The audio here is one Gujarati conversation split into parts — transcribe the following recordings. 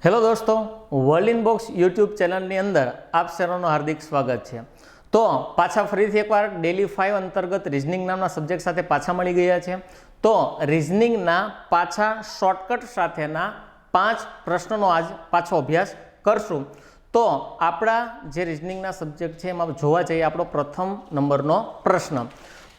હેલો દોસ્તો, વર્લ્ડ ઇન બોક્સ યુટ્યુબ ચેનલની અંદર આપ સર્વનું હાર્દિક સ્વાગત છે। તો પાછા ફરીથી એકવાર ડેલી 5 અંતર્ગત રિઝનિંગ નામના સબ્જેક્ટ સાથે પાછા મળી ગયા છે। તો રિઝનિંગના પાછા શોર્ટકટ સાથેના 5 પ્રશ્નોનો આજ પાછો અભ્યાસ કરશું। તો આપણા જે રિઝનિંગના સબ્જેક્ટ છે એમાં જોવા જઈએ આપણો પ્રથમ નંબરનો પ્રશ્ન।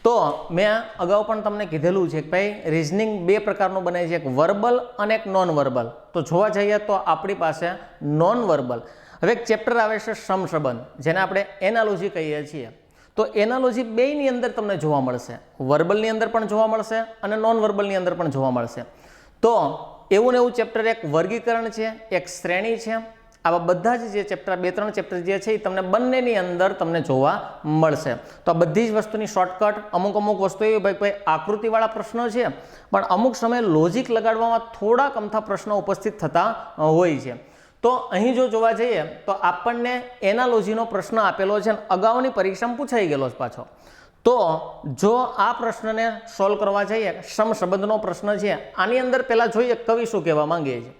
તો મેં અગાઉ પણ તમને કીધેલું છે કે ભાઈ રિઝનિંગ બે પ્રકારનું બને છે, એક વર્બલ અને એક નોન વર્બલ। તો જોવા જઈએ તો આપણી પાસે નોન વર્બલ હવે એક ચેપ્ટર આવે છે સમસંબંધ, જેને આપણે એનાલોજી કહીએ છીએ। તો એનાલોજી બેયની અંદર તમને જોવા મળશે, વર્બલની અંદર પણ જોવા મળશે અને નોન વર્બલની અંદર પણ જોવા મળશે। તો એવું ને એવું ચેપ્ટર એક વર્ગીકરણ છે, એક શ્રેણી છે। આવા બધા જ જે ચેપ્ટર 2-3 ચેપ્ટર જે છે એ તમને બંનેની અંદર તમને જોવા મળશે। તો આ બધી જ વસ્તુની શોર્ટકટ, અમુક વસ્તુ એવી ભાઈ આકૃતિવાળા પ્રશ્નો છે, પણ અમુક સમયે લોજિક લગાડવામાં થોડાક અમથા પ્રશ્નો ઉપસ્થિત થતા હોય છે। તો અહીં જો જોવા જઈએ તો આપણને એનાલોજીનો પ્રશ્ન આપેલો છે અને અગાઉની પરીક્ષામાં પૂછાઈ ગયેલો છે પાછો। તો જો આ પ્રશ્નને સોલ્વ કરવા જઈએ, સમસંબંધનો પ્રશ્ન છે, આની અંદર પહેલાં જોઈએ કવિ શું કહેવા માંગે છે।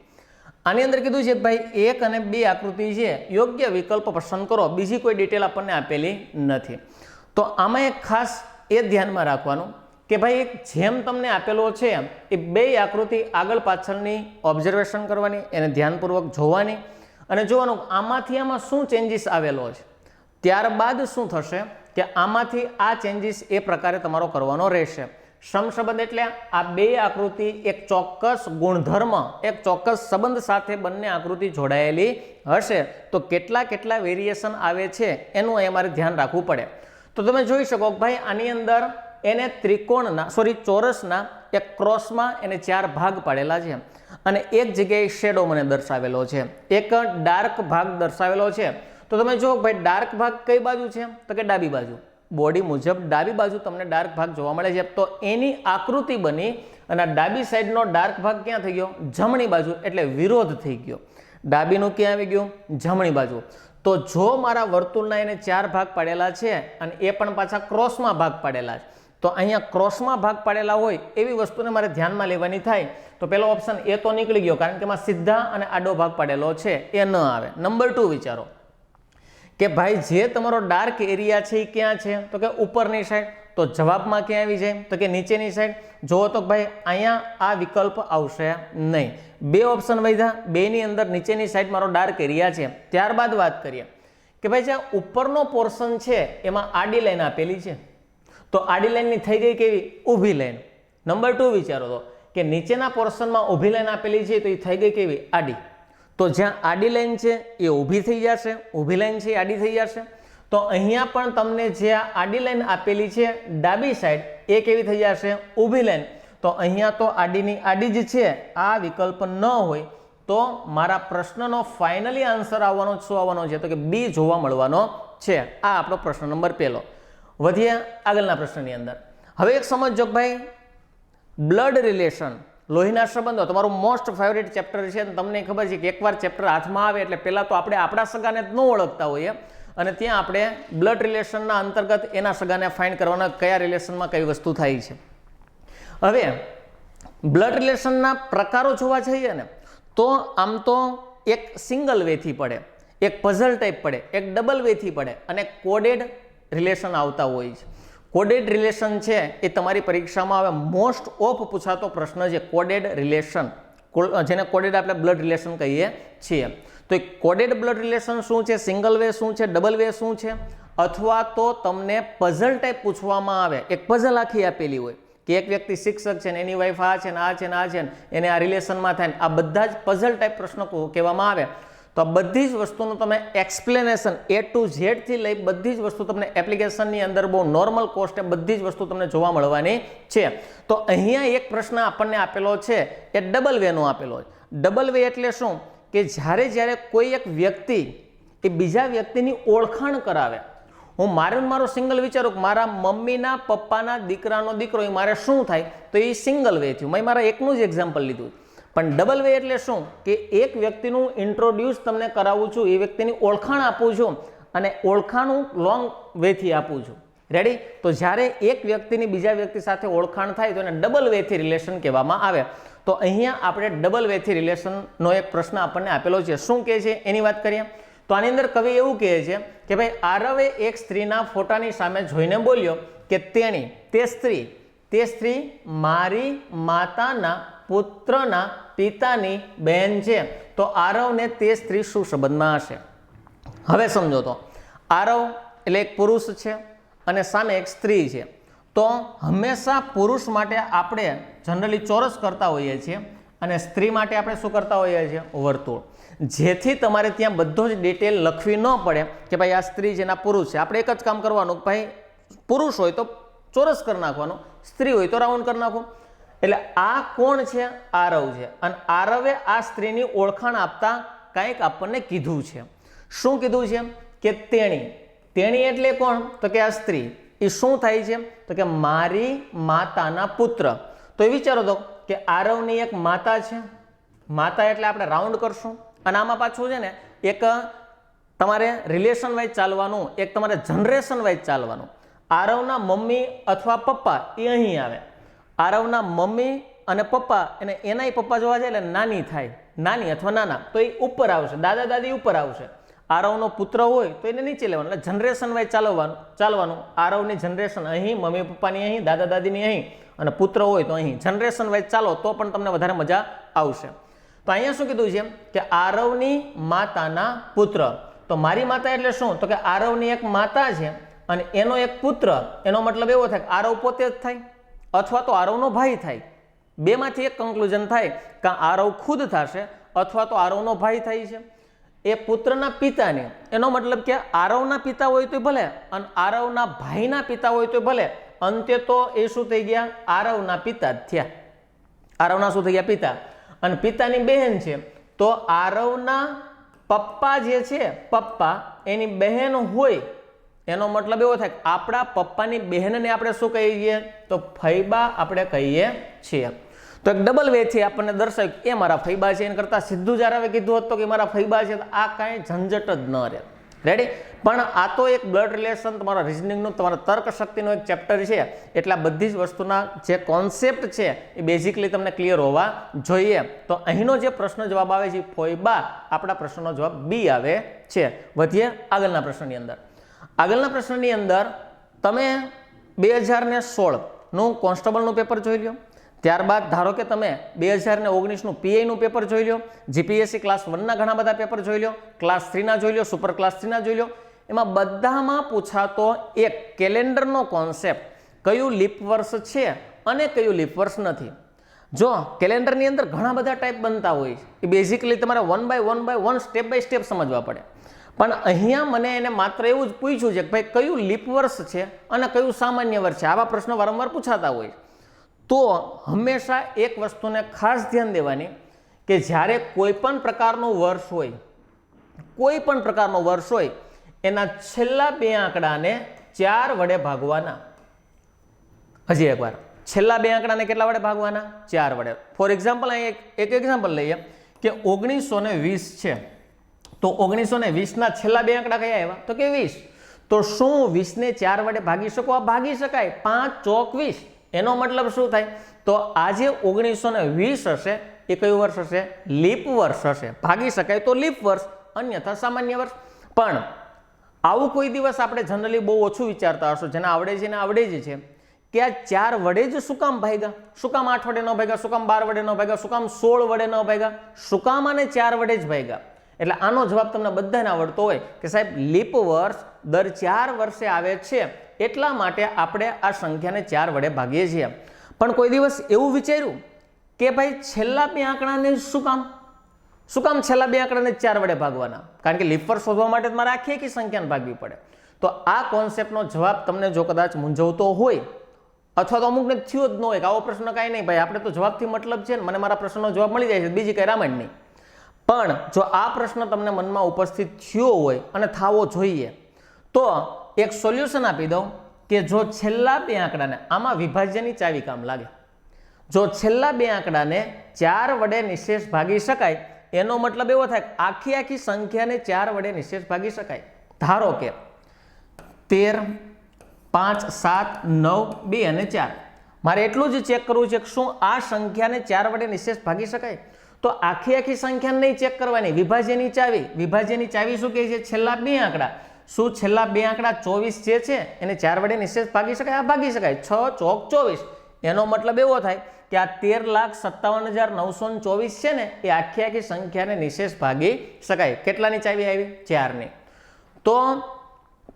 આની અંદર કીધું છે કે ભાઈ 1 અને 2 આકૃતિ છે, યોગ્ય વિકલ્પ પસંદ કરો, બીજી કોઈ ડિટેલ આપણને આપેલી નથી। તો આમાં એક ખાસ એ ધ્યાનમાં રાખવાનું કે ભાઈ એક જેમ તમને આપેલો છે એ 2 આકૃતિ આગળ પાછળની ઓબ્ઝર્વેશન કરવાની, એને ધ્યાનપૂર્વક જોવાની અને જોવાનું આમાંથી આમાં શું ચેન્જીસ આવેલો છે। ત્યારબાદ શું થશે કે આમાંથી આ ચેન્જીસ એ પ્રકારે તમારો કરવાનો રહેશે। સમસંબંધ એટલે આ 2 આકૃતિ એક ચોક્કસ ગુણધર્મ, એક ચોક્કસ સંબંધ સાથે બંને આકૃતિ જોડાયેલી હશે, તો કેટલા વેરિએશન આવે છે એનું અહીં અમારે ધ્યાન રાખવું પડે। તો તમે જોઈ શકો કે ભાઈ આની અંદર એને ચોરસના એક ક્રોસમાં એને 4 ભાગ પાડેલા છે અને એક જગ્યાએ શેડો મને દર્શાવેલો છે, એક ડાર્ક ભાગ દર્શાવેલો છે। તો તમે જો ભાઈ ડાર્ક ભાગ કઈ બાજુ છે તો કે ડાબી બાજુ, બોડી મુજબ ડાબી બાજુ તમને ડાર્ક ભાગ જોવા મળે છે। તો એની આકૃતિ બની અને ડાબી સાઈડનો ડાર્ક ભાગ ક્યાં થઈ ગયો? જમણી બાજુ, એટલે વિરોધ થઈ ગયો। ડાબીનું ક્યાં આવી ગયું? જમણી બાજુ। તો જો મારા વર્તુળના એને 4 ભાગ પાડેલા છે અને એ પણ પાછા ક્રોસમાં ભાગ પાડેલા છે, તો અહીંયા ક્રોસમાં ભાગ પાડેલા હોય એવી વસ્તુને મારે ધ્યાનમાં લેવાની થાય તો પેલો ઓપ્શન એ તો નીકળી ગયો, કારણ કે એમાં સીધા અને આડો ભાગ પાડેલો છે, એ ન આવે। નંબર 2 વિચારો કે ભાઈ જે તમારો ડાર્ક એરિયા છે એ ક્યાં છે તો કે ઉપરની સાઈડ, તો જવાબમાં ક્યાં આવી જાય તો કે નીચેની સાઈડ। જુઓ તો ભાઈ અહીંયા આ વિકલ્પ આવશે નહીં, 2 ઓપ્શન વધ્યા, 2ની અંદર નીચેની સાઈડ મારો ડાર્ક એરિયા છે। ત્યારબાદ વાત કરીએ કે ભાઈ જે ઉપરનો પોર્શન છે એમાં આડી લાઈન આપેલી છે, તો આડી લાઈનની થઈ ગઈ કેવી? ઊભી લાઈન। નંબર 2 વિચારો તો કે નીચેના પોર્શનમાં ઊભી લાઈન આપેલી છે તો એ થઈ ગઈ કેવી? આડી। તો જ્યાં આડી લાઈન છે એ ઊભી થઈ જશે, ઊભી લાઈન છે એ આડી થઈ જશે। તો અહીંયા પણ તમને જે આડી લાઈન આપેલી છે ડાબી સાઈડ એ કેવી થઈ જશે? ઊભી લાઈન। તો અહીંયા તો આડીની આડી જ છે, આ વિકલ્પ ન હોય તો મારા પ્રશ્નનો ફાઇનલી આન્સર આવવાનો શું આવવાનો છે તો કે બી જોવા મળવાનો છે। આ આપણો પ્રશ્ન નંબર 1। વધીએ આગળના પ્રશ્નની અંદર। હવે એક સમજો ભાઈ બ્લડ રિલેશન, લોહીના સંબંધો તમારું મોસ્ટ ફેવરેટ ચેપ્ટર છે। તમને ખબર છે કે એકવાર ચેપ્ટર હાથમાં આવે એટલે પહેલાં તો આપણે આપણા સગાને જ ન ઓળખતા હોઈએ અને ત્યાં આપણે બ્લડ રિલેશનના અંતર્ગત એના સગાને ફાઇન્ડ કરવાના કયા રિલેશનમાં કઈ વસ્તુ થાય છે। હવે બ્લડ રિલેશનના પ્રકારો જોવા જઈએ ને તો આમ તો એક સિંગલ વેથી પડે, એક પઝલ ટાઈપ પડે, એક ડબલ વેથી પડે અને કોડેડ રિલેશન આવતા હોય છે। કોડેડ રિલેશન છે એ તમારી પરીક્ષામાં હવે મોસ્ટ ઓફ પૂછાતો પ્રશ્ન છે, કોડેડ રિલેશન, જેને કોડેડ આપણે બ્લડ રિલેશન કહીએ છીએ। તો એ કોડેડ બ્લડ રિલેશન શું છે, સિંગલ વે શું છે, ડબલ વે શું છે, અથવા તો તમને પઝલ ટાઈપ પૂછવામાં આવે, એક પઝલ આખી આપેલી હોય કે એક વ્યક્તિ શિક્ષક છે ને એની વાઈફ આ છે ને આ છે ને આ છે ને એને આ રિલેશનમાં થાય ને, આ બધા જ પઝલ ટાઈપ પ્રશ્નો કહેવામાં આવે। તો આ બધી જ વસ્તુનું તમે એક્સપ્લેનેશન A to Z થી લઈ બધી જ વસ્તુ તમને એપ્લિકેશનની અંદર બહુ નોર્મલ કોસ્ટે બધી જ વસ્તુ તમને જોવા મળવાની છે। તો અહીંયા એક પ્રશ્ન આપણને આપેલો છે એ ડબલ વેનો આપેલો છે। ડબલ વે એટલે શું કે જ્યારે કોઈ એક વ્યક્તિ એ બીજા વ્યક્તિની ઓળખાણ કરાવે, હું મારો સિંગલ વિચારું કે મારા મમ્મીના પપ્પાના દીકરાનો દીકરો એ મારે શું થાય, તો એ સિંગલ વે થયું, મેં મારા એકનું જ એક્ઝામ્પલ લીધું। પણ ડબલ વે એટલે શું કે એક વ્યક્તિનું ઇન્ટ્રોડ્યુસ તમને કરાવું છું, એ વ્યક્તિની ઓળખાણ આપું છું અને ઓળખાણું લોંગ વેથી આપું છું। રેડી? તો જ્યારે એક વ્યક્તિની બીજા વ્યક્તિ સાથે ઓળખાણ થાય તો એને ડબલ વેથી રિલેશન કહેવામાં આવે. તો અહીંયા આપણે ડબલ વેથી રિલેશનનો એક પ્રશ્ન આપણને આપેલો છે. શું કહે છે એની વાત કરીએ. તો આની અંદર કવિ એવું કહે છે કે ભાઈ આરવે એક સ્ત્રીના ફોટાની સામે જોઈને બોલ્યો કે તે સ્ત્રી મારી માતાના પુત્રના પિતાની બહેન છે. તો આરવને તે સ્ત્રી શું સંબંધમાં હશે? હવે સમજો. તો આરવ એટલે એક પુરુષ છે અને સામે એક સ્ત્રી છે. તો હંમેશા પુરુષ માટે આપણે જનરલી ચોરસ કરતા હોઈએ છીએ અને સ્ત્રી માટે આપણે શું કરતા હોઈએ છીએ? વર્તુળ. જેથી તમારે ત્યાં બધો જ ડિટેલ લખવી ન પડે કે ભાઈ આ સ્ત્રી છે ના પુરુષ છે. આપણે એક જ કામ કરવાનું, ભાઈ પુરુષ હોય તો ચોરસ કરી નાખવાનું, સ્ત્રી હોય તો રાઉન્ડ કરી નાખો. એટલે આ કોણ છે? આરવ છે. અને આરવે આ સ્ત્રીની ઓળખાણ આપતા કંઈક આપણને કીધું છે. શું કીધું છે? કે તેણી એટલે કોણ? તો કે આ સ્ત્રી. એ શું થાય છે? તો કે મારી માતાના પુત્ર. તો એ વિચારો તો કે આરવની એક માતા છે. માતા એટલે આપણે રાઉન્ડ કરશું અને આમાં પાછું છે ને એક તમારે રિલેશન વાઇઝ ચાલવાનું, એક તમારે જનરેશન વાઇઝ ચાલવાનું. આરવના મમ્મી અથવા પપ્પા એ અહીં આવે. આરવના મમ્મી અને પપ્પા અને એનાય પપ્પા જોવા જાય એટલે નાની થાય, નાની અથવા નાના, તો એ ઉપર આવશે, દાદા દાદી ઉપર આવશે. આરવનો પુત્ર હોય તો એને નીચે લેવાનું. એટલે જનરેશન વાઇઝ ચાલવાનું. આરવની જનરેશન અહીં, મમ્મી પપ્પાની અહીં, દાદા દાદીની અહીં અને પુત્ર હોય તો અહીં. જનરેશન વાઇઝ ચાલો તો પણ તમને વધારે મજા આવશે. તો અહીંયા શું કીધું છે કે આરવની માતાના પુત્ર. તો મારી માતા એટલે શું? તો કે આરવની એક માતા છે અને એનો એક પુત્ર. એનો મતલબ એવો થાય કે આરવ પોતે જ થાય અથવા તો આરવનો ભાઈ થાય. બેમાંથી એક કન્ક્લુઝન થાય કે આરવ ખુદ થશે અથવા તો આરવનો ભાઈ થાય છે. એ પુત્રના પિતાને, એનો મતલબ કે આરવના પિતા હોય તો ભલે અને આરવના ભાઈના પિતા હોય તો ભલે, અંતે તો એ શું થઈ ગયા? આરવના પિતા જ થયા. આરવના શું થઈ ગયા? પિતા. અને પિતાની બહેન છે તો આરવના પપ્પા જે છે, પપ્પા એની બહેન હોય, એનો મતલબ એવો થાય કે આપણા પપ્પાની બહેનને આપણે શું કહીએ? તો ફૈબા આપણે કહીએ છીએ. તો એક ડબલ વેથી આપણને દર્શાવ્યું કે એ મારા ફૈબા છે. એને કરતાં સીધું જ્યારે હવે કીધું હોત તો કે મારા ફૈબા છે, તો આ કાંઈ ઝંઝટ જ ન રહે. રેડી? પણ આ તો એક બ્લડ રિલેશન, તમારા રિઝનિંગનું, તમારા તર્ક શક્તિનું એક ચેપ્ટર છે. એટલે આ બધી જ વસ્તુના જે કોન્સેપ્ટ છે એ બેઝિકલી તમને ક્લિયર હોવા જોઈએ. તો અહીંનો જે પ્રશ્ન જવાબ આવે છે ફોયબા, આપણા પ્રશ્નનો જવાબ બી આવે છે. વધીએ આગળના પ્રશ્નની અંદર. આગળના પ્રશ્નની અંદર તમે 2016નું કોન્સ્ટેબલનું પેપર જોઈ લો. ત્યારબાદ ધારો કે તમે 2019નું પીઆઈનું પેપર જોઈ લો, જીપીએસસી ક્લાસ 1ના ઘણા બધા પેપર જોઈ લો, ક્લાસ 3ના જોઈ લો, સુપર ક્લાસ 3ના જોઈ લો. એમાં બધામાં પૂછાતો એક કેલેન્ડરનો કોન્સેપ્ટ, કયું લીપ વર્ષ છે અને કયું લીપ વર્ષ નથી. જો કેલેન્ડરની અંદર ઘણા બધા ટાઈપ બનતા હોય એ બેઝિકલી તમારે one by one step by step સમજવા પડે. પણ અહીંયા મને એને માત્ર એવું જ પૂછ્યું છે કે ભાઈ કયું લીપ વર્ષ છે અને કયું સામાન્ય વર્ષ છે. આવા પ્રશ્નો વારંવાર પૂછાતા હોય. તો હંમેશા એક વસ્તુને ખાસ ધ્યાન દેવાની કે જ્યારે કોઈ પણ પ્રકારનું વર્ષ હોય, એના છેલ્લા બે આંકડાને 4 વડે ભાગવાના. હજી એકવાર, છેલ્લા બે આંકડાને કેટલા વડે ભાગવાના? 4 વડે. ફોર એક્ઝામ્પલ અહીં એક એક્ઝામ્પલ લઈએ કે 1920 છે. તો 1920ના છેલ્લા બે આંકડા કયા આવ્યા? તો કે 20. તો શું 20ને 4 વડે ભાગી શકો? આ ભાગી શકાય. 5 ચોક 20. એનો મતલબ શું થાય? તો આજે 1920 હશે એ કયું વર્ષ હશે? લીપ વર્ષ હશે. ભાગી શકાય તો લીપ વર્ષ, અન્યથા સામાન્ય વર્ષ. પણ આવું કોઈ દિવસ આપણે જનરલી બહુ ઓછું વિચારતા હશો, જેને આવડે છે એને આવડે જ છે કે આ 4 વડે જ શું કામ ભાગ્યા? શું કામ 8 વડે ન ભાગ્યા? શું કામ 12 વડે ન ભાગ્યા? શું કામ 16 વડે ન ભાગ્યા? શું કામ આને 4 વડે જ ભાગ્યા? એટલે આનો જવાબ તમને બધાને આવડતો હોય કે સાહેબ લીપ વર્ષ દર 4 વર્ષે આવે છે, એટલા માટે આપણે આ સંખ્યાને 4 વડે ભાગીએ છીએ. પણ કોઈ દિવસ એવું વિચાર્યું કે ભાઈ છેલ્લા બે આંકડાને શું કામ છેલ્લા બે આંકડાને 4 વડે ભાગવાના? કારણ કે લીપ વર્ષ શોધવા માટે મારે આખી સંખ્યાને ભાગવી પડે. તો આ કોન્સેપ્ટનો જવાબ તમને જો કદાચ મૂંઝવતો હોય અથવા તો અમુકને થયો જ ન હોય કે આવો પ્રશ્ન કાંઈ નહીં ભાઈ, આપણે તો જવાબથી મતલબ છે ને, મને મારા પ્રશ્નનો જવાબ મળી જાય છે, બીજી કંઈ રામાયણ નહીં. પણ જો આ પ્રશ્ન તમને મનમાં ઉપસ્થિત થયો હોય અને થવો જોઈએ તો એક સોલ્યુશન આપી દઉં કે જો છેલ્લા બે આંકડાને, આમાં વિભાજ્યની ચાવી કામ લાગે, જો છેલ્લા બે આંકડાને 4 વડે નિશેષ ભાગી શકાય, એનો મતલબ એવો થાય આખી સંખ્યાને 4 વડે નિશેષ ભાગી શકાય. ધારો કે 13, 5, 7, 9, 2 અને 4. મારે એટલું જ ચેક કરવું છે કે શું આ સંખ્યાને 4 વડે નિશેષ ભાગી શકાય? તો આખી સંખ્યાને નહીં ચેક કરવાની, વિભાજ્યની ચાવી શું કહે છે? છેલ્લા 2 આંકડા. શું છેલ્લા 2 આંકડા 24 જે છે એને 4 વડે નિશેષ ભાગી શકાય? આ ભાગી શકાય. 6 ચોક 24. એનો મતલબ એવો થાય કે આ 13,57,924 છે ને એ આખી સંખ્યાને નિશેષ ભાગી શકાય. કેટલાની ચાવી આવી? 4ની. તો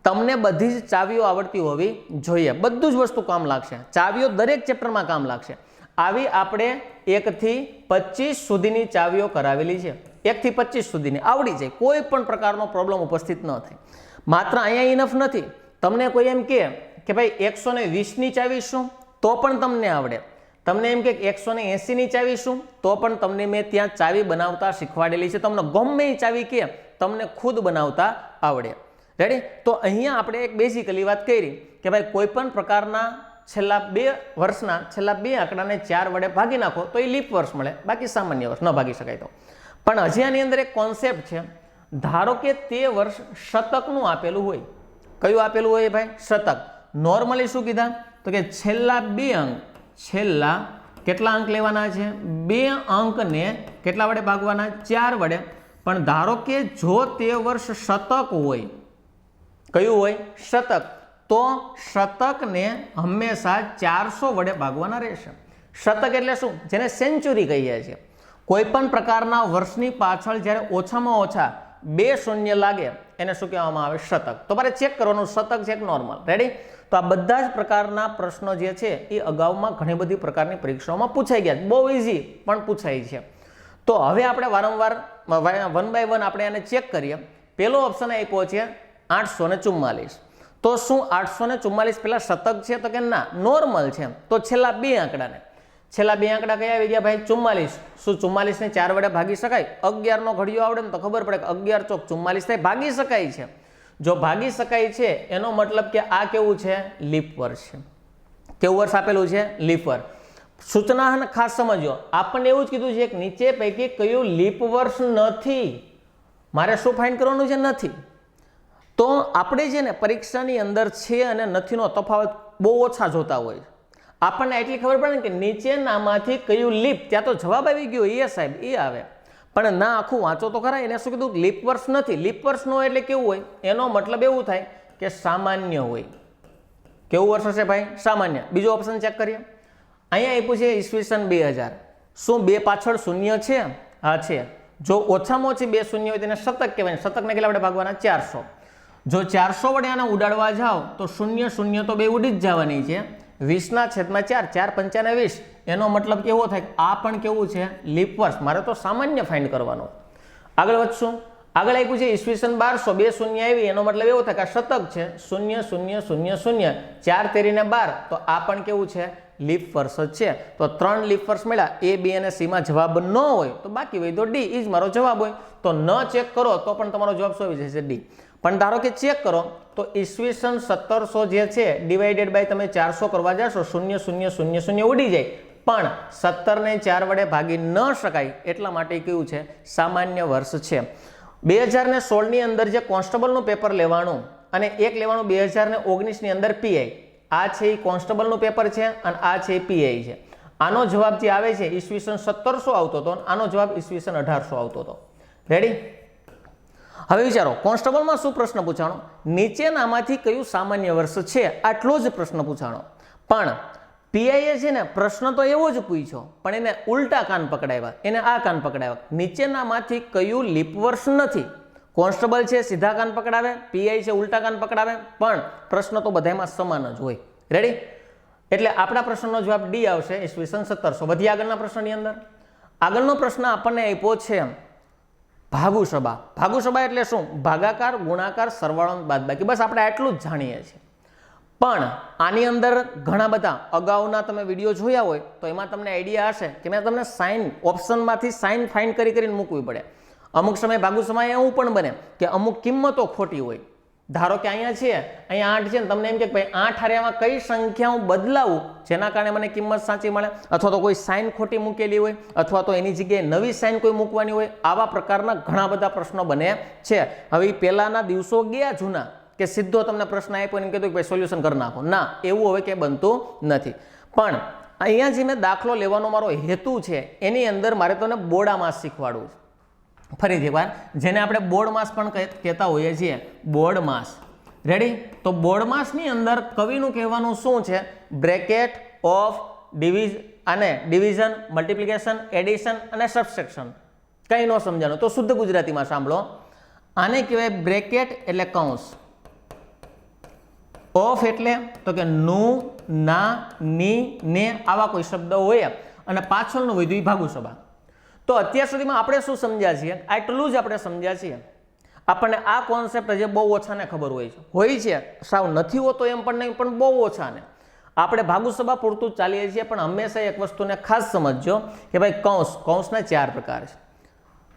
તમને બધી જ ચાવીઓ આવડતી હોવી જોઈએ. બધું જ વસ્તુ કામ લાગશે. ચાવીઓ દરેક ચેપ્ટરમાં કામ લાગશે. આવી આપણે 1 થી 25 સુધીની ચાવીઓ કરાવેલી છે. 1 થી 25 સુધીની આવડી જાય, કોઈ પણ પ્રકારનો પ્રોબ્લેમ ઉપસ્થિત ન થાય. માત્ર અહીંયા ઇનફ નથી. તમને કોઈ એમ કે ભાઈ 120ની ચાવી શું? તો પણ તમને આવડે. તમને એમ કે 180ની ચાવી શું? તો પણ તમને મેં ત્યાં ચાવી બનાવતા શીખવાડેલી છે. તમને ગમે એ ચાવી કે તમને ખુદ બનાવતા આવડે. રેડી? તો અહીંયા આપણે એક બેઝિકલી વાત કરી કે ભાઈ કોઈ પણ પ્રકારના છેલ્લા 2 વર્ષના છેલ્લા 2 આંકડાને 4 વડે ભાગી નાખો તો એ લીપ વર્ષ મળે, બાકી સામાન્ય વર્ષ ન ભાગી શકાય. તો પણ હજી આની અંદર એક કોન્સેપ્ટ છે. ધારો કે તે વર્ષ શતકનું આપેલું હોય. કયું આપેલું હોય ભાઈ? શતક. નોર્મલી શું કીધા? તો કે છેલ્લા 2 અંક, છેલ્લા કેટલા અંક લેવાના છે? 2 અંકને કેટલા વડે ભાગવાના? 4 વડે. પણ ધારો કે જો તે વર્ષ શતક હોય, કયું હોય? શતક. તો શતકને હંમેશા 400 વડે ભાગવાના રહેશે. શતક એટલે શું? જેને સેન્ચુરી કહીએ છીએ. કોઈ પણ પ્રકારના વર્ષની પાછળ જ્યારે ઓછામાં ઓછા 2 શૂન્ય લાગે એને શું કહેવામાં આવે? શતક. તો મારે ચેક કરવાનું શતક છે કે નોર્મલ. રેડી? તો આ બધા જ પ્રકારના પ્રશ્નો જે છે એ અગાઉમાં ઘણી બધી પ્રકારની પરીક્ષાઓમાં પૂછાઈ ગયા. બહુ ઇઝી પણ પૂછાય છે. તો હવે આપણે વારંવાર 1 by 1 આપણે એને ચેક કરીએ. પહેલો ઓપ્શન આપ્યો છે 844. તો શું 844 પેલા શતક છે? તો કે ના, નોર્મલ છે. તો છેલ્લા 2 આંકડાને, છેલ્લા 2 આંકડા કયા આવી ગયા ભાઈ? 44. શું 44 ને 4 વડે ભાગી શકાય? 11 નો ઘડિયો આવડે ને તો ખબર પડે કે 11 ચોક 44 થાય. ભાગી શકાય છે. જો ભાગી શકાય છે એનો મતલબ કે આ કેવું છે? લીપ વર્ષ છે. કેવું વર્ષ આપેલું છે? લીપ વર્ષ. સૂચના ખાસ સમજો. આપણને એવું જ કીધું છે કે નીચે પૈકી કયું લીપ વર્ષ નથી. મારે શું ફાઇન્ડ કરવાનું છે? નથી. તો આપણે છે ને પરીક્ષાની અંદર છે અને નથીનો તફાવત બહુ ઓછા જોતા હોય. આપણને એટલી ખબર પડે ને કે નીચેનામાંથી કયું લીપ, ત્યાં તો જવાબ આવી ગયો એ સાહેબ, એ આવે. પણ ના, આખું વાંચો તો ખરા. એને શું કીધું? લીપ વર્ષ નથી. લીપ વર્ષ નો એટલે કેવું હોય? એનો મતલબ એવું થાય કે સામાન્ય હોય. કેવું વર્ષ હશે ભાઈ? સામાન્ય. બીજો ઓપ્શન ચેક કરીએ. અહીંયા આપ્યું છે ઈસવીસન 2000. શું 2 પાછળ શૂન્ય છે? હા છે. જો ઓછામાં ઓછી 2 શૂન્ય હોય તેને શતક કહેવાય. શતકને કેટલા વડે ભાગવાના? 400. જો 400 વડે આને ઉડાડવા જાઓ તો શૂન્ય શૂન્ય તો 2 ઉડી જ જવાની છે. 20/4, 4 5 ને 20. એનો મતલબ કેવો થાય? આ પણ કેવું છે? લીપ વર્ષ. મારે તો સામાન્ય ફાઇન્ડ કરવાનો. આગળ વધશું. આગળ આપ્યું છે ઈસવીસન 1200. 2 શૂન્ય આવી. એનો મતલબ એવો થાય કે આ શતક છે. 0 0 0 0. 4 તેરીને 12. તો આ પણ કેવું છે? લીપ વર્ષ જ છે. તો 3 લીપ વર્ષ મળ્યા. A, B અને C માં જવાબ ન હોય તો બાકી હોય તો D. એ જ મારો જવાબ હોય. તો ન ચેક કરો તો પણ તમારો જવાબ શું આવી જશે? D. પણ ધારો કે ચેક કરો તો ઈસવીસન 1700 જે છે ડિવાઇડેડ બાય તમે 400 કરવા જશો, 0 0 0 0 ઉડી જાય. પણ 17 ને 4 વડે ભાગી ન શકાય એટલા માટે કયું છે? સામાન્ય વર્ષ છે. 2016 ની અંદર જે કોન્સ્ટેબલનું પેપર લેવાનું અને એક લેવાનું 2019 ની અંદર PI. આ છે એ કોન્સ્ટેબલનું પેપર છે અને આ છે PI છે. આનો જવાબ જે આવે છે ઈસવીસન 1700 આવતો હતો, આનો જવાબ ઈસવીસન 1800 આવતો હતો. રેડી? હવે વિચારો કોન્સ્ટેબલમાં શું પ્રશ્ન પૂછાણો? નીચેનામાંથી કયું સામાન્ય વર્ષ છે? આટલો જ પ્રશ્ન પૂછાણો. પણ પીઆઈએ છે ને પ્રશ્ન તો એવો જ પૂછ્યો, પણ એને ઉલટા કાન પકડાવ્યા, એને આ કાન પકડાવ્યા. નીચેનામાંથી કયું લીપ વર્ષ નથી? કોન્સ્ટેબલ છે સીધા કાન પકડાવે, પીઆઈ છે ઉલટા કાન પકડાવે, પણ પ્રશ્ન તો બધામાં સમાન જ હોય. રેડી? એટલે આપણા પ્રશ્નનો જવાબ ડી આવશે, ઈસવીસન 1700. વધી આગળના પ્રશ્નની અંદર. આગળનો પ્રશ્ન આપણને આપ્યો છે ભાગુસભા. ભાગુસભા એટલે શું? ભાગાકાર, ગુણાકાર, સરવાળો, બાદબાકી. બસ આપણે આટલું જ જાણીએ છીએ. પણ આની અંદર ઘણા બધા અગાઉના તમે વિડીયો જોયા હોય તો એમાં તમને આઈડિયા હશે કે મેં તમને સાઇન ઓપ્શનમાંથી સાઇન ફાઇન્ડ કરીને મૂકવી પડે. અમુક સમય ભાગુસભામાં એવું પણ બને કે અમુક કિંમતો ખોટી હોય. ધારો કે અહીંયા છે, અહીંયા 8 છે ને તમને એમ કે ભાઈ 8 હારેમાં કઈ સંખ્યા હું બદલાવું જેના કારણે મને કિંમત સાચી મળે, અથવા તો કોઈ સાઇન ખોટી મૂકેલી હોય, અથવા તો એની જગ્યાએ નવી સાઇન કોઈ મૂકવાની હોય. આવા પ્રકારના ઘણા બધા પ્રશ્નો બને છે. હવે પહેલાના દિવસો ગયા જૂના, કે સીધો તમને પ્રશ્ન આપ્યો ને કીધું કે ભાઈ સોલ્યુશન કરી નાખો, ના, એવું હવે કે બનતું નથી. પણ અહીંયા જે મેં દાખલો લેવાનો મારો હેતુ છે એની અંદર મારે તમને બોર્ડ માસ શીખવાડવું છે. ફરીથી વાર, જેને આપણે બોર્ડ માસ પણ કહેતા હોઈએ છીએ, બોર્ડ માસ. રેડી? તો બોર્ડ માસની અંદર કવિનું કહેવાનું શું છે? Bracket of division, multiplication, addition અને સબટ્રેક્શન. કંઈ ન સમજાનું તો શુદ્ધ ગુજરાતીમાં સાંભળો. આને કહેવાય બ્રેકેટ એટલે કૌંસ, ઓફ એટલે તો કે નું, ના, ની, ને આવા કોઈ શબ્દ હોય અને પાછળનું વધ્યું ભાગુસભા. તો અત્યાર સુધીમાં આપણે શું સમજ્યા છીએ? આટલું જ આપણે સમજ્યા છીએ. આપણને આ કોન્સેપ્ટ જે બહુ ઓછાને ખબર હોય છે, સાવ નથી હોતો એમ પણ નહીં, પણ બહુ ઓછાને. આપણે ભાગુસભા પૂરતું ચાલીએ છીએ, પણ હંમેશા એક વસ્તુને ખાસ સમજજો કે ભાઈ કૌંસના 4 પ્રકાર છે.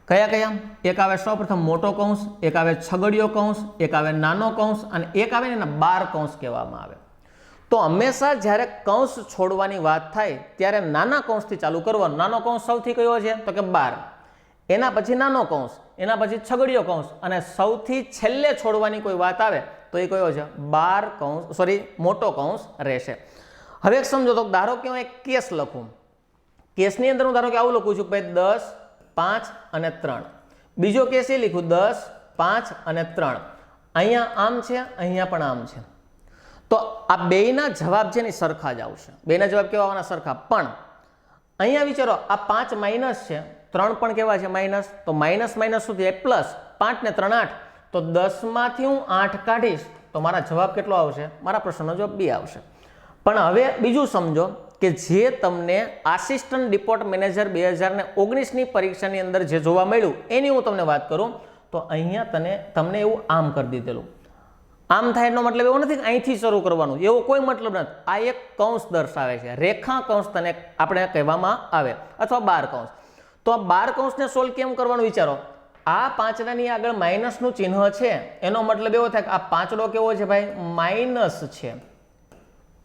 કયા કયા? એક આવે સૌપ્રથમ મોટો કૌંસ, એક આવે છગડીયો કૌંસ, એક આવે નાનો કૌંસ અને એક આવે ને 12 કૌંસ કહેવામાં આવે. તો હંમેશા જ્યારે કૌંસ છોડવાની વાત થાય ત્યારે નાના કૌંસથી ચાલુ કરવાનું. નાનો કૌંસ સૌથી કયો છે? તો કે 12. એના પછી નાનો કૌંસ, એના પછી છગડીયો કૌંસ અને સૌથી છેલ્લે છોડવાની કોઈ વાત આવે તો એ કયો છે? 12 કૌંસ, મોટો કૌંસ રહેશે. હવે એક સમજો તો ધારો કે હું એક કેસ લખું. કેસની અંદર હું ધારો કે આવું લખું છું કે ભાઈ 10, 5 અને 3. બીજો કેસ એ લીધું 10, 5 અને 3. અહીંયા આમ છે, અહીંયા પણ આમ છે. તો આ બેયના જવાબ છે ને સરખા જ આવશે. બેયના જવાબ કેવા આવવાના? સરખા. પણ અહીંયા વિચારો, આ 5 માઇનસ છે, 3 પણ કેવા છે? માઇનસ. તો માઇનસ માઇનસ શું થાય? પ્લસ. 5 ને 3 8. તો 10 માંથી હું 8 કાઢીશ તો મારા જવાબ કેટલો આવશે? મારા પ્રશ્નનો જવાબ 2 આવશે. પણ હવે બીજું સમજો કે જે તમને આસિસ્ટન્ટ ડિપોર્ટ મેનેજર 2019ની પરીક્ષાની અંદર જે જોવા મળ્યું એની હું તમને વાત કરું તો અહીંયા તમને એવું આમ કરી દીધેલું. આમ થાય એનો મતલબ એવો નથી કે અહીંથી શરૂ કરવાનું, એવો કોઈ મતલબ નથી. આ એક કૌંસ દર્શાવે છે, રેખા કૌંસ તને આપણે કહેવામાં આવે, અથવા 12 કૌંસ. તો આ 12 કૌંસને સોલ્વ કેમ કરવાનું વિચારો. આ પાંચડાની આગળ માઇનસનું ચિહ્ન છે, એનો મતલબ એવો થાય કે આ પાંચડો કેવો છે ભાઈ? માઇનસ છે.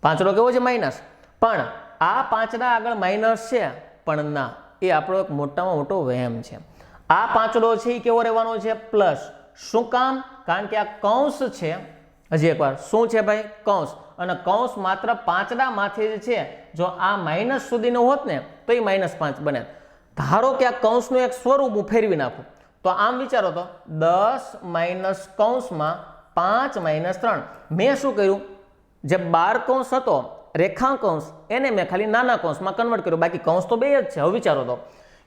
પાંચડો કેવો છે? માઇનસ. પણ આ પાંચડા આગળ માઇનસ છે, પણ ના, એ આપણો એક મોટામાં મોટો વહેમ છે. આ પાંચડો છે એ કેવો રહેવાનો છે? પ્લસ. શું કામ? કારણ કે આ કૌંસ છે. હજી એકવાર, શું છે ભાઈ? કૌંસ. અને કૌંસ માત્ર પાંચડામાંથી જ છે. જો આ માઇનસ સુધીનો હોત ને તો એ -5 બને. ધારો કે આ કૌંસનું એક સ્વરૂપ હું ફેરવી નાખું તો આમ વિચારો તો 10 માઇનસ કૌંસમાં 5 માઇનસ 3. મેં શું કર્યું? જે 12 કૌંસ હતો રેખા કૌંસ એને મેં ખાલી નાના કૌંસમાં કન્વર્ટ કર્યું, બાકી કૌંસ તો 2 જ છે. હવે વિચારો તો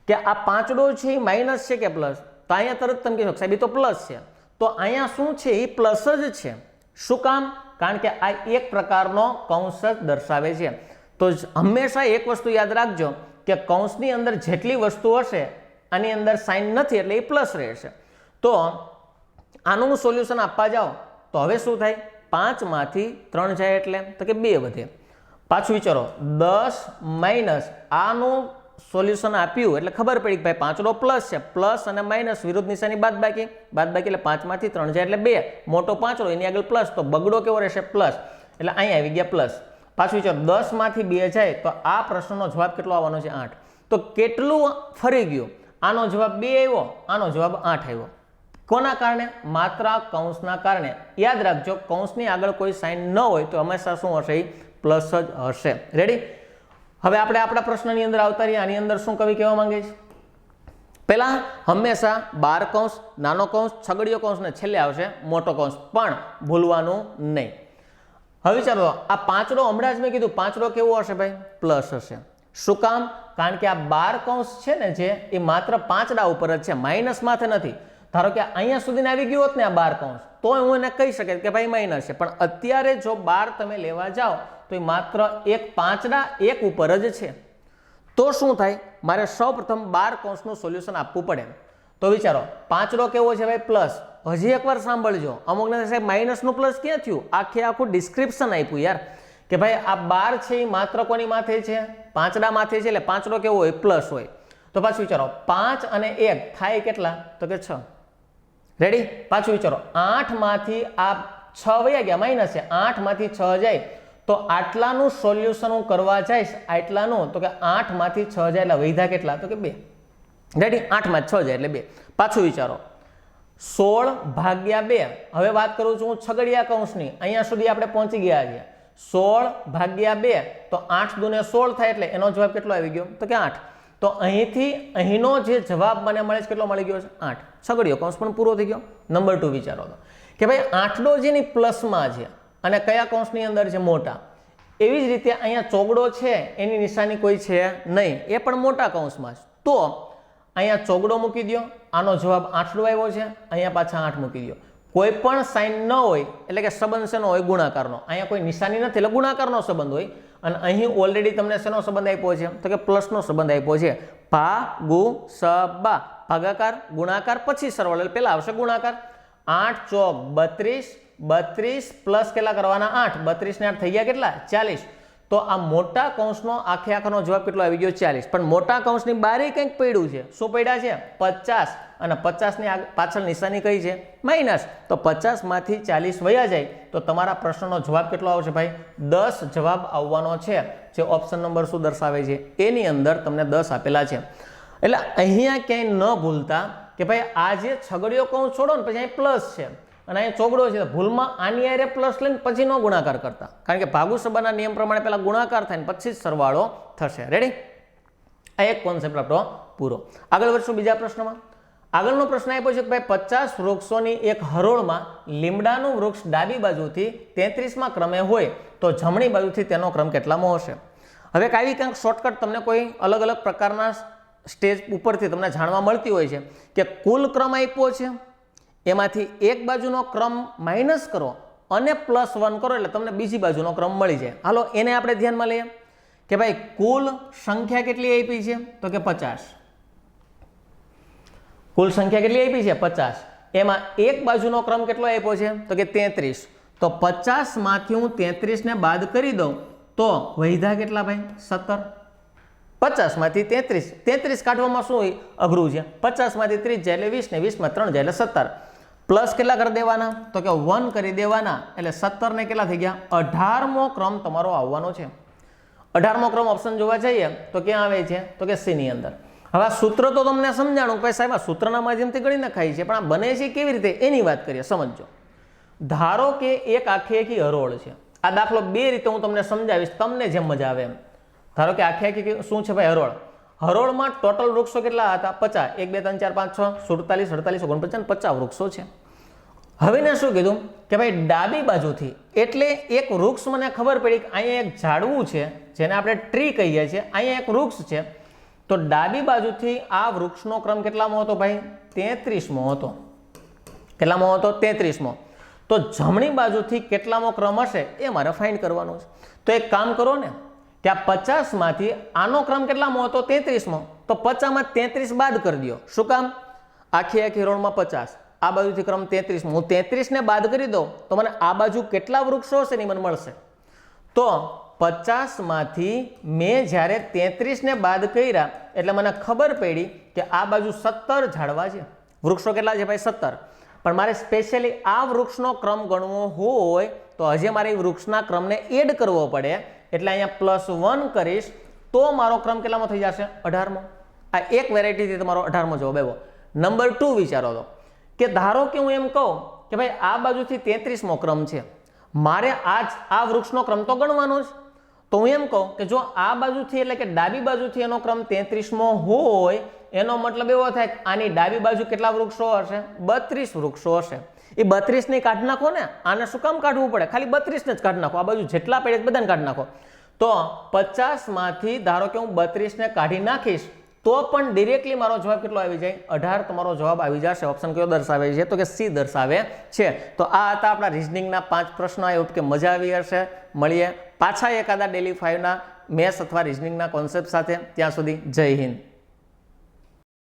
કે આ પાંચડો છે એ માઇનસ છે કે પ્લસ? તો અહીંયા તરત તમે કહેશો સાહેબ એ તો પ્લસ છે. તો અહીંયા શું છે? એ પ્લસ જ છે. શું કામ? કારણ કે આ એક પ્રકારનો કૌંસ જ દર્શાવે છે. તો હંમેશા એક વસ્તુ યાદ રાખજો કે કૌંસની અંદર જેટલી વસ્તુ હશે આની અંદર સાઇન નથી એટલે એ પ્લસ રહેશે. તો આનું સોલ્યુશન આપવા જાઓ તો હવે શું થાય? 5 માંથી 3 જાય એટલે તો કે 2 વધે. પાછું વિચારો, 10 માઇનસ આનું સોલ્યુશન આપ્યું એટલે ખબર પડી કે ભાઈ પાંચડો પ્લસ છે, પ્લસ અને માઇનસ વિરુદ્ધ નિશાની બાદબાકી, બાદબાકી એટલે 5 માંથી 3 જાય એટલે 2. મોટો પાંચડો એની આગળ પ્લસ, તો બગડો કેવો રહેશે? પ્લસ. એટલે અહીંયા આવી ગયા પ્લસ. પાછું વિચારો, 10 માંથી 2 જાય તો આ પ્રશ્નનો જવાબ કેટલો આવવાનો છે? 8. તો કેટલું ફરી ગયું? આનો જવાબ 2 આવ્યો, આનો જવાબ 8 આવ્યો. કોના કારણે? માત્ર કૌંસના કારણે. યાદ રાખજો, કૌંસની આગળ કોઈ સાઇન ન હોય તો હંમેશા શું હશે? પ્લસ જ હશે. રેડી? હવે આપણે આપણા પ્રશ્નની અંદર આવતા રહીએ. આની અંદર શું કવિ કહેવા માંગે છે? પહેલા હંમેશા 12 કૌંસ, નાનો કૌંસ, છગડીયો કૌંસ ને છેલ્લે આવશે મોટો કૌંસ, પણ ભૂલવાનું નહીં. હવે વિચારો, આ પાંચડો હમણાં જ મેં કીધું પાંચડો કેવો હશે ભાઈ? પ્લસ હશે. શું કામ? કારણ કે આ 12 કૌંસ છે ને જે એ માત્ર પાંચડા ઉપર જ છે, માઇનસ માથે નથી. ધારો કે અહીંયા સુધી આવી ગયું હોત ને આ 12 કૌંસ તો હું એને કહી શકે કે ભાઈ માઇનસ છે, પણ અત્યારે જો 12 તમે લેવા જાઓ તો એ માત્ર એક પાંચડા એક ઉપર જ છે. તો શું થાય? મારે સૌપ્રથમ 12 કૌંસનું સોલ્યુશન આપવું પડે. તો વિચારો, પાંચડો કેવો છે ભાઈ? પ્લસ. હજી એકવાર સાંભળજો, અમુકને સાહેબ માઇનસનું પ્લસ ક્યાં થયું? આખું ડિસ્ક્રિપ્શન આપ્યું યાર કે ભાઈ આ 12 છે એ માત્ર કોની માથે છે? પાંચડા માથે છે. એટલે પાંચડો કેવો હોય? પ્લસ હોય. તો પાછું વિચારો, 5 અને 1 થાય કેટલા? તો કે 6. રેડી? પાછું વિચારો, 8 માંથી આ 6 વયા ગયા, માઇનસ છે, 8 માંથી 6 જાય તો આટલાનું સોલ્યુશન હું કરવા જઈશ, આટલાનું તો કે 8 માંથી 6 જાય એટલે વૈધા કેટલા? તો કે 2. રેડી? 8 માં 6 જાય એટલે 2. પાછું વિચારો, 16 ભાગ્યા 2. હવે વાત કરું છું હું છગડિયા કૌંસની. અહીંયા સુધી આપણે પહોંચી ગયા છીએ. 16 ભાગ્યા 2 તો 8 દુને 16 થાય એટલે એનો જવાબ કેટલો આવી ગયો તો કે 8. તો અહીંથી અહીંનો જે જવાબ મને મળે છે કેટલો મળી ગયો છે 8. છગડિયો કૌંસ પણ પૂરો થઈ ગયો. નંબર 2 વિચારો તો કે ભાઈ આંકડો જેની પ્લસમાં છે અને કયા કૌંસની અંદર છે મોટા. એવી જ રીતે અહીંયા ચોગડો છે એની નિશાની કોઈ છે નહીં, એ પણ મોટા કૌંસમાં છે. તો અહીંયા ચોગડો મૂકી દો, આનો જવાબ 8 આવ્યો છે, અહીંયા પાછા 8 મૂકી દો. કોઈ પણ સાઇન ન હોય એટલે કે સંબંધ શેનો હોય ગુણાકારનો. અહીંયા કોઈ નિશાની નથી એટલે ગુણાકારનો સંબંધ હોય. અને અહીં ઓલરેડી તમને શેનો સંબંધ આપ્યો છે તો કે પ્લસનો સંબંધ આપ્યો છે. ભાગુ સબા, ભાગાકાર ગુણાકાર પછી સરવાળો એટલે પહેલા આવશે ગુણાકાર. 8 ચોક 32, 32 પ્લસ કેટલા કરવાના 8, 32 ને 8 થઈ ગયા કેટલા 40. તો આ મોટા કૌંસનો આખે આખાનો જવાબ કેટલો આવી ગયો 40. પણ મોટા કૌંસની બારે કંઈક પડ્યું છે. શું પડ્યા છે 50 અને 50 ની પાછળ નિશાની કઈ છે માઇનસ. તો 50 માંથી 40 વયા જાય તો તમારા પ્રશ્નનો જવાબ કેટલો આવશે ભાઈ 10 જવાબ આવવાનો છે. જે ઓપ્શન નંબર શું દર્શાવે છે એની અંદર તમને 10 આપેલા છે. એટલે અહીંયા ક્યાંય ન ભૂલતા કે ભાઈ આ જે છગડીયો કૌંસ છોડો ને પછી અહીં પ્લસ છે અને અહીં ચોગડો છે, ભૂલમાં આની આરે પ્લસ લઈને પછી નો ગુણાકાર કરતા. કારણ કે ભાગુ સબાના નિયમ પ્રમાણે પહેલા ગુણાકાર થાય ને પછી જ સરવાળો થશે. રેડી? આ એક કોન્સેપ્ટ આપણો પૂરો. આગળ વધશું બીજા પ્રશ્નમાં. આગળનો પ્રશ્ન આપ્યો છે કે ભાઈ 50 વૃક્ષોની એક હરોળમાં લીમડાનું વૃક્ષ ડાબી બાજુથી 33માં ક્રમે હોય તો જમણી બાજુથી તેનો ક્રમ કેટલામો હશે? હવે કાંઈ કંઈક શોર્ટકટ તમને કોઈ અલગ અલગ પ્રકારના સ્ટેજ ઉપરથી તમને જાણવા મળતી હોય છે કે કુલ ક્રમ આપ્યો છે, એમાંથી એક બાજુનો ક્રમ માઇનસ કરો અને +1 કરો એટલે તમને બીજી બાજુનો ક્રમ મળી જાય. હાલો એને આપણે ધ્યાનમાં લઈએ કે ભાઈ કુલ સંખ્યા કેટલી આપી છે તો કે 50. કુલ સંખ્યા કેટલી આપી છે 50. એમાં એક બાજુનો ક્રમ કેટલો આપ્યો છે તો કે 33. તો 50 માંથી હું 33 ને બાદ કરી દઉં તો વૈધા કેટલા ભાઈ 17. 50 માંથી 33 કાઢવામાં શું હોય અઘરું છે. 50 માંથી 30 જાય એટલે 20 ને 20 માં 3 જાય એટલે 17. પ્લસ કેટલા કરી દેવાના તો કે 1 કરી દેવાના એટલે 17 ને કેટલા થઈ ગયા 18મો ક્રમ તમારો આવવાનો છે. 18મો ક્રમ ઓપ્શન જોવા જઈએ તો ક્યાં આવે છે તો કે સી ની અંદર. હવે આ સૂત્ર તો તમને સમજાણું કે સાહેબ આ સૂત્રના માધ્યમથી ગણી નખાય છે, પણ આ બને છે કેવી રીતે એની વાત કરીએ. સમજો, ધારો કે એક આખી હરોળ છે. આ દાખલો બે રીતે હું તમને સમજાવીશ, તમને જેમ મજા આવે એમ. ધારો કે આખી શું છે ભાઈ હરોળ. હરોળમાં ટોટલ વૃક્ષો કેટલા હતા 50. 1 2 3 4 5 6 47 48 49 50 વૃક્ષો છે. હવે ને શું કીધું કે ભાઈ ડાબી બાજુથી એટલે એક વૃક્ષ મને ખબર પડી કે અહીંયા એક ઝાડવું છે જેને આપણે ટ્રી કહીએ છીએ, અહીંયા એક વૃક્ષ છે. તો ડાબી બાજુથી આ વૃક્ષનો ક્રમ કેટલામો હતો ભાઈ 33મો હતો. કેટલામો હતો 33મો. તો જમણી બાજુથી કેટલામો ક્રમ હશે એ મારે ફાઇન્ડ કરવાનો છે. તો એક કામ કરો ને કે આ 50 માંથી આનો ક્રમ કેટલામો હતો 33મો. તો 50 માં 33 બાદ કરી દો. શું કામ? આખી હરોળમાં 50, આ બાજુથી ક્રમ 33મો. હું 33 ને બાદ કરી દઉં તો મને આ બાજુ કેટલા વૃક્ષો હશે ને મને મળશે. તો 50 માંથી મેં જ્યારે 33 ને બાદ કર્યા એટલે મને ખબર પડી કે આ બાજુ 17 ઝાડવા છે. વૃક્ષો કેટલા છે ભાઈ 17. પણ મારે સ્પેશિયલી આ વૃક્ષનો ક્રમ ગણવો હોય તો હજી મારે વૃક્ષના ક્રમને એડ કરવો પડે. એટલે અહીંયા +1 કરીશ તો મારો ક્રમ કેટલામો થઈ જશે 18મો. આ એક વેરાયટીથી તમારો 18મો જવાબ આવ્યો. નંબર 2 વિચારો તો કે ધારો કે હું એમ કહું કે ભાઈ આ બાજુથી 33મો ક્રમ છે, મારે આ વૃક્ષનો ક્રમ તો ગણવાનો જ. તો હું એમ કહું કે જો આ બાજુથી એટલે કે ડાબી બાજુથી એનો ક્રમ 33મો હોય એનો મતલબ એવો થાય કે આની ડાબી બાજુ કેટલા વૃક્ષો હશે 32 વૃક્ષો હશે. એ 32 ને કાઢી નાખો ને. આને શું કામ કાઢવું પડે? ખાલી 32 ને જ કાઢી નાખો. આ બાજુ જેટલા પડે બધાને કાઢી નાખો. તો 50 માંથી ધારો કે હું 32 ને કાઢી નાખીશ તો પણ ડિરેક્ટલી મારો જવાબ કેટલો આવી જાય 18 તમારો જવાબ આવી જશે. ઓપ્શન કયો દર્શાવે છે તો કે સી દર્શાવે છે. તો આ હતા આપણા રિઝનિંગના 5 પ્રશ્નો. આઈ હોપ કે મજા આવી હશે. મળીએ પાછા એકાદા ડેલી 5 ના મેથ્સ અથવા રિઝનિંગના કોન્સેપ્ટ સાથે. ત્યાં સુધી જય હિન્દ.